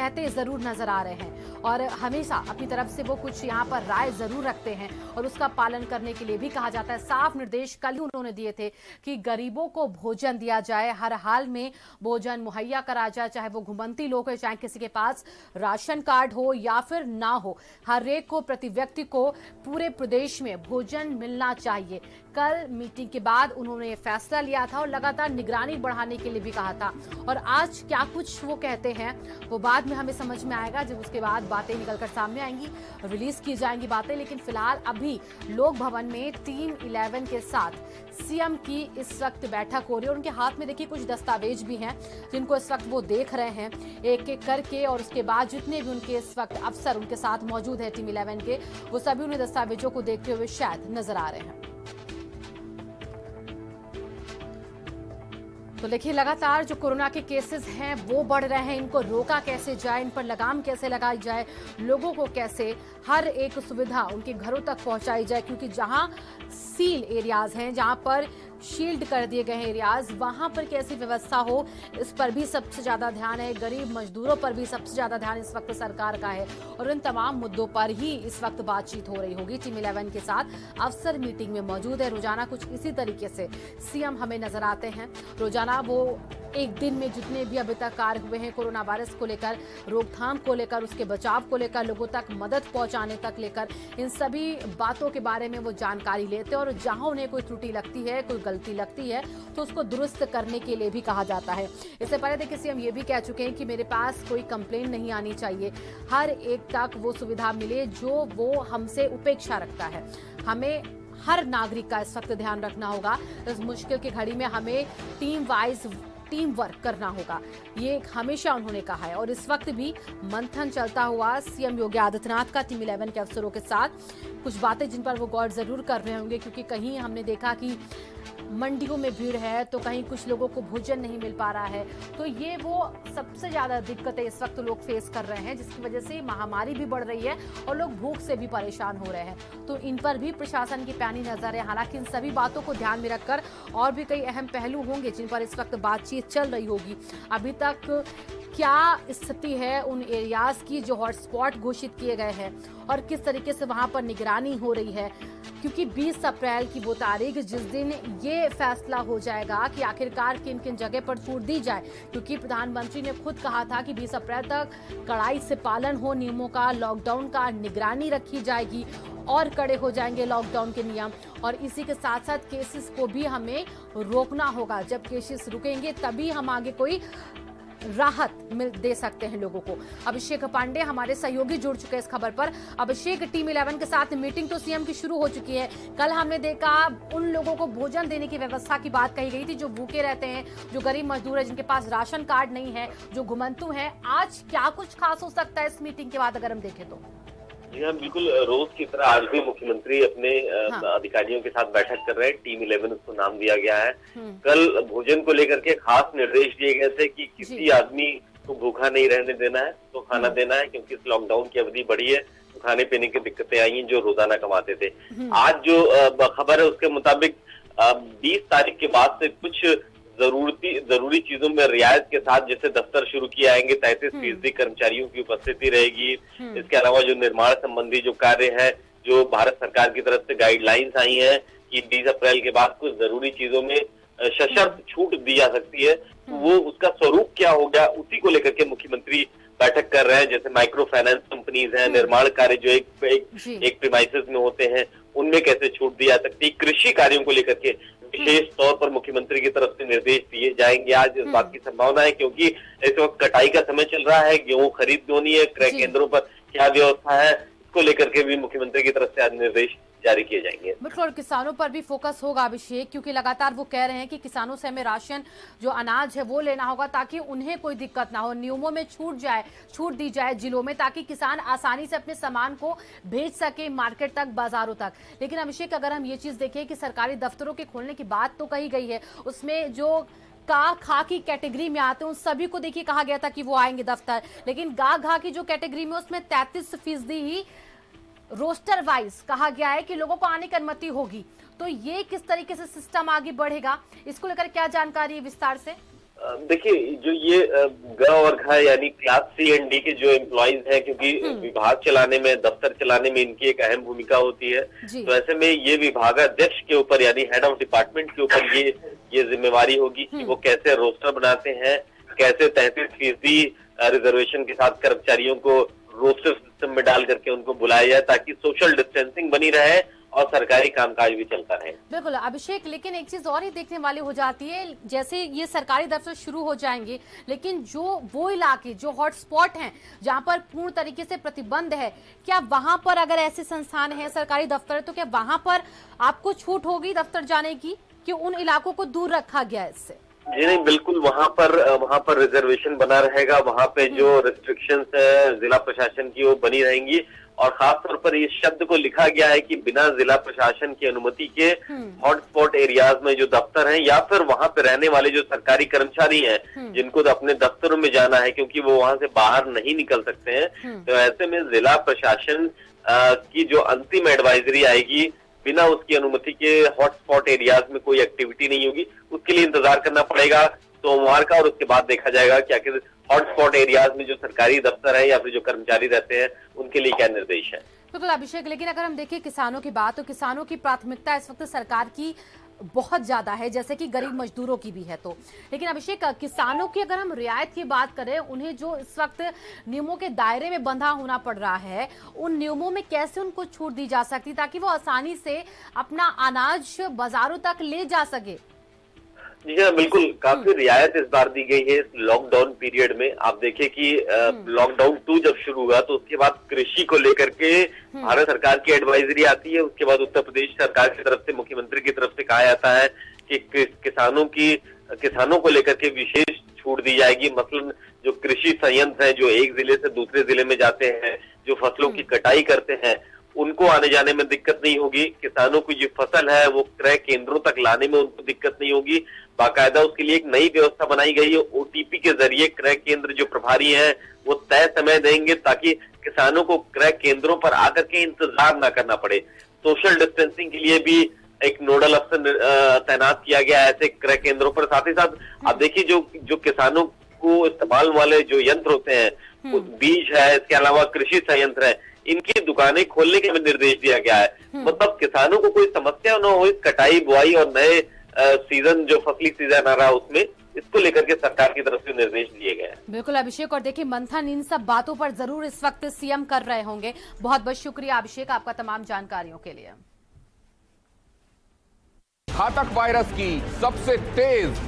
कहते जरूर नजर आ रहे हैं और हमेशा अपनी तरफ से वो कुछ यहाँ पर राय जरूर रखते हैं और उसका पालन करने के लिए भी कहा जाता है। साफ निर्देश कल ही उन्होंने दिए थे कि गरीबों को भोजन दिया जाए, हर हाल में भोजन मुहैया करा जाए, चाहे वो घुमंती लोग हो, चाहे किसी के पास राशन कार्ड हो या फिर ना हो, हर एक को, प्रति व्यक्ति को पूरे प्रदेश में भोजन मिलना चाहिए। कल मीटिंग के बाद उन्होंने ये फैसला लिया था और लगातार निगरानी बढ़ाने के लिए भी कहा था। और आज क्या कुछ वो कहते हैं वो बाद में हमें समझ में आएगा, जब उसके बाद बातें निकलकर सामने आएंगी, रिलीज की जाएंगी बातें। लेकिन फिलहाल अभी लोक भवन में टीम 11 के साथ सीएम की इस वक्त बैठक हो रही है और उनके हाथ में देखिए कुछ दस्तावेज भी हैं जिनको इस वक्त वो देख रहे हैं एक एक करके। और उसके बाद जितने भी उनके इस वक्त अफसर उनके साथ मौजूद है टीम 11 के, वो सभी उन्हें दस्तावेजों को देखते हुए शायद नजर आ रहे हैं। तो देखिए लगातार जो कोरोना के केसेस हैं वो बढ़ रहे हैं, इनको रोका कैसे जाए, इन पर लगाम कैसे लगाई जाए, लोगों को कैसे हर एक सुविधा उनके घरों तक पहुंचाई जाए, क्योंकि जहां सील एरियाज हैं, जहां पर शील्ड कर दिए गए हैं एरियाज, वहां पर कैसी व्यवस्था हो इस पर भी सबसे ज्यादा ध्यान है। गरीब मजदूरों पर भी सबसे ज्यादा ध्यान इस वक्त सरकार का है और इन तमाम मुद्दों पर ही इस वक्त बातचीत हो रही होगी। टीम 11 के साथ अफसर मीटिंग में मौजूद है। रोजाना कुछ इसी तरीके से सीएम हमें नजर आते हैं। रोजाना वो एक दिन में जितने भी अभी तक कार्य हुए हैं कोरोना वायरस को लेकर, रोकथाम को लेकर, उसके बचाव को लेकर, लोगों तक मदद पहुंचाने तक लेकर, इन सभी बातों के बारे में वो जानकारी लेते हैं और जहां उन्हें कोई त्रुटि लगती है, कोई गलती लगती है तो उसको दुरुस्त करने के लिए भी कहा जाता है। इससे पहले देखिए सीएम ये भी कह चुके हैं कि मेरे पास कोई कंप्लेंट नहीं आनी चाहिए, हर एक तक वो सुविधा मिले जो वो हमसे उपेक्षा रखता है। हमें हर नागरिक का इस वक्त ध्यान रखना होगा। इस मुश्किल की घड़ी में हमें टीम वर्क करना होगा, ये हमेशा उन्होंने कहा है। और इस वक्त भी मंथन चलता हुआ सीएम योगी आदित्यनाथ का टीम 11 के अफसरों के साथ कुछ बातें जिन पर वो गौर जरूर कर रहे होंगे, क्योंकि कहीं हमने देखा कि मंडियों में भीड़ है तो कहीं कुछ लोगों को भोजन नहीं मिल पा रहा है। तो ये वो सबसे ज्यादा दिक्कतें इस वक्त लोग फेस कर रहे हैं, जिसकी वजह से महामारी भी बढ़ रही है और लोग भूख से भी परेशान हो रहे हैं। तो इन पर भी प्रशासन की पैनी नजर है। हालांकि इन सभी बातों को ध्यान में रखकर और भी कई अहम पहलू होंगे जिन पर इस वक्त बातचीत चल रही होगी। अभी तक क्या स्थिति है उन एरियाज की जो हॉटस्पॉट घोषित किए गए हैं और किस तरीके से वहां पर निगरानी हो रही है, क्योंकि 20 अप्रैल की वो तारीख जिस दिन ये फैसला हो जाएगा कि आखिरकार किन किन जगह पर छूट दी जाए, क्योंकि प्रधानमंत्री ने खुद कहा था कि 20 अप्रैल तक कड़ाई से पालन हो नियमों का, लॉकडाउन का, निगरानी रखी जाएगी और कड़े हो जाएंगे लॉकडाउन के नियम। और इसी के साथ साथ केसेस को भी हमें रोकना होगा। जब केसेस रुकेंगे तभी हम आगे कोई राहत दे सकते हैं लोगों को। अभिषेक पांडे हमारे सहयोगी जुड़ चुके हैं इस खबर पर। अभिषेक, टीम 11 के साथ मीटिंग तो सीएम की शुरू हो चुकी है। कल हमने देखा उन लोगों को भोजन देने की व्यवस्था की बात कही गई थी जो भूखे रहते हैं, जो गरीब मजदूर है, जिनके पास राशन कार्ड नहीं है, जो घुमंतु हैं। आज क्या कुछ खास हो सकता है इस मीटिंग के बाद अगर हम देखें तो? जी हाँ, बिल्कुल रोज की तरह आज भी मुख्यमंत्री अपने अधिकारियों के साथ बैठक कर रहे हैं। टीम 11 उसको नाम दिया गया है। कल भोजन को लेकर के खास निर्देश दिए गए थे कि किसी आदमी को भूखा नहीं रहने देना है, तो खाना देना है, क्योंकि इस लॉकडाउन की अवधि बढ़ी है तो खाने पीने की दिक्कतें आई हैं जो रोजाना कमाते थे। आज जो खबर है उसके मुताबिक 20 तारीख के बाद से कुछ जरूरी चीजों में रियायत के साथ जैसे दफ्तर शुरू किए आएंगे, 33% कर्मचारियों की उपस्थिति रहेगी। इसके अलावा जो निर्माण संबंधी जो कार्य है, जो भारत सरकार की तरफ से गाइडलाइंस आई हैं कि 20 अप्रैल के बाद कुछ जरूरी चीजों में सशर्त छूट दी जा सकती है, तो वो उसका स्वरूप क्या होगा उसी को लेकर के मुख्यमंत्री बैठक कर रहे हैं। जैसे माइक्रो फाइनेंस कंपनीज हैं, निर्माण कार्य जो एक प्रीमाइसेस में होते हैं, उनमें कैसे छूट दी जा सकती है। कृषि कार्यों को लेकर के विशेष तौर पर मुख्यमंत्री की तरफ से निर्देश दिए जाएंगे। आज इस बात की संभावना है क्योंकि इस वक्त कटाई का समय चल रहा है, गेहूं खरीद होनी है, क्रय केंद्रों पर क्या व्यवस्था है, इसको लेकर के भी मुख्यमंत्री की तरफ से आज निर्देश जारी किए जाएंगे। बिल्कुल, और किसानों पर भी फोकस होगा अभिषेक, क्योंकि लगातार वो कह रहे हैं कि किसानों से हमें राशन जो अनाज है वो लेना होगा ताकि उन्हें कोई दिक्कत ना हो, नियमों में छूट दी जाए जिलों में, ताकि किसान आसानी से अपने सामान को भेज सके मार्केट तक, बाजारों तक। लेकिन अभिषेक, अगर हम ये चीज देखें कि सरकारी दफ्तरों के खोलने की बात तो कही गई है, उसमें जो खा की कैटेगरी में आते हैं उन सभी को देखिए कहा गया था कि वो आएंगे दफ्तर, लेकिन घा की जो कैटेगरी में उसमें 33% ही रोस्टर वाइज कहा गया है कि लोगों को आने की अनुमति होगी। तो ये किस तरीके से सिस्टम आगे बढ़ेगा, इसको लेकर क्या जानकारी है विस्तार से? देखिए, जो ये ग और घ यानी क्लास सी एंड डी के जो एम्प्लॉइज हैं, क्योंकि विभाग चलाने में, दफ्तर चलाने में इनकी एक अहम भूमिका होती है, तो ऐसे में ये विभागाध्यक्ष के ऊपर यानी हेड ऑफ डिपार्टमेंट के ऊपर ये जिम्मेवारी होगी कि वो कैसे रोस्टर बनाते हैं, कैसे 33% रिजर्वेशन के साथ कर्मचारियों को रोस्टर सिस्टम में डाल करके उनको बुलाया जाए, ताकि सोशल डिस्टेंसिंग बनी रहे और सरकारी कामकाज भी चलता रहे। बिल्कुल अभिषेक, लेकिन एक चीज और ही देखने वाली हो जाती है, जैसे ये सरकारी दफ्तर शुरू हो जाएंगे, लेकिन जो वो इलाके जो हॉटस्पॉट हैं जहां पर पूर्ण तरीके से प्रतिबंध है, क्या वहां पर अगर ऐसे संस्थान हैं सरकारी दफ्तर, तो क्या वहां पर आपको छूट होगी दफ्तर जाने की, कि उन इलाकों को दूर रखा गया है इससे? जी नहीं, बिल्कुल वहां पर रिजर्वेशन बना रहेगा, वहां पे जो रिस्ट्रिक्शंस है जिला प्रशासन की वो बनी रहेंगी, और खास तौर पर इस शब्द को लिखा गया है कि बिना जिला प्रशासन की अनुमति के हॉटस्पॉट एरियाज में जो दफ्तर हैं या फिर वहां पे रहने वाले जो सरकारी कर्मचारी हैं जिनको तो अपने दफ्तरों में जाना है, क्योंकि वो वहां से बाहर नहीं निकल सकते हैं, तो ऐसे में जिला प्रशासन की जो अंतिम एडवाइजरी आएगी, बिना उसकी अनुमति के हॉटस्पॉट एरियाज में कोई एक्टिविटी नहीं होगी। उसके लिए इंतजार करना पड़ेगा सोमवार का, और उसके बाद देखा जाएगा कि आखिर हॉटस्पॉट एरियाज में जो सरकारी दफ्तर है या फिर जो कर्मचारी रहते हैं उनके लिए क्या निर्देश है। बिल्कुल अभिषेक, लेकिन अगर हम देखें किसानों की बात, तो किसानों की प्राथमिकता इस वक्त सरकार की बहुत ज्यादा है, जैसे कि गरीब मजदूरों की भी है। तो लेकिन अभिषेक, किसानों की अगर हम रियायत की बात करें, उन्हें जो इस वक्त नियमों के दायरे में बंधा होना पड़ रहा है, उन नियमों में कैसे उनको छूट दी जा सकती ताकि वो आसानी से अपना अनाज बाजारों तक ले जा सके? जी हाँ, बिल्कुल, काफी रियायत इस बार दी गई है इस लॉकडाउन पीरियड में। आप देखें कि लॉकडाउन 2 जब शुरू हुआ तो उसके बाद कृषि को लेकर के भारत सरकार की एडवाइजरी आती है, उसके बाद उत्तर प्रदेश सरकार की तरफ से, मुख्यमंत्री की तरफ से कहा जाता है कि किसानों को लेकर के विशेष छूट दी जाएगी। मसलन जो कृषि संयंत्र है जो एक जिले से दूसरे जिले में जाते हैं, जो फसलों की कटाई करते हैं, उनको आने जाने में दिक्कत नहीं होगी। किसानों की जो फसल है वो क्रय केंद्रों तक लाने में उनको दिक्कत नहीं होगी। बाकायदा उसके लिए एक नई व्यवस्था बनाई गई है, ओटीपी के जरिए क्रय केंद्र जो प्रभारी हैं वो तय समय देंगे, ताकि किसानों को क्रय केंद्रों पर आकर के इंतजार ना करना पड़े। सोशल डिस्टेंसिंग के लिए भी एक नोडल अफसर तैनात किया गया है ऐसे क्रय केंद्रों पर। साथ ही साथ आप देखिए, जो किसानों को इस्तेमाल वाले जो यंत्र होते हैं, बीज है, इसके अलावा कृषि संयंत्र है, इनकी दुकानें खोलने का भी निर्देश दिया गया है। मतलब किसानों को कोई समस्या न हो इस कटाई बुआई और नए सीजन जो फसली सीजन आ रहा है उसमें, इसको लेकर के सरकार की तरफ से निर्देश दिए गए हैं। बिल्कुल अभिषेक, और देखिए मंथन इन सब बातों पर जरूर इस वक्त सीएम कर रहे होंगे। बहुत बहुत शुक्रिया अभिषेक आपका तमाम जानकारियों के लिए। घातक वायरस की सबसे तेज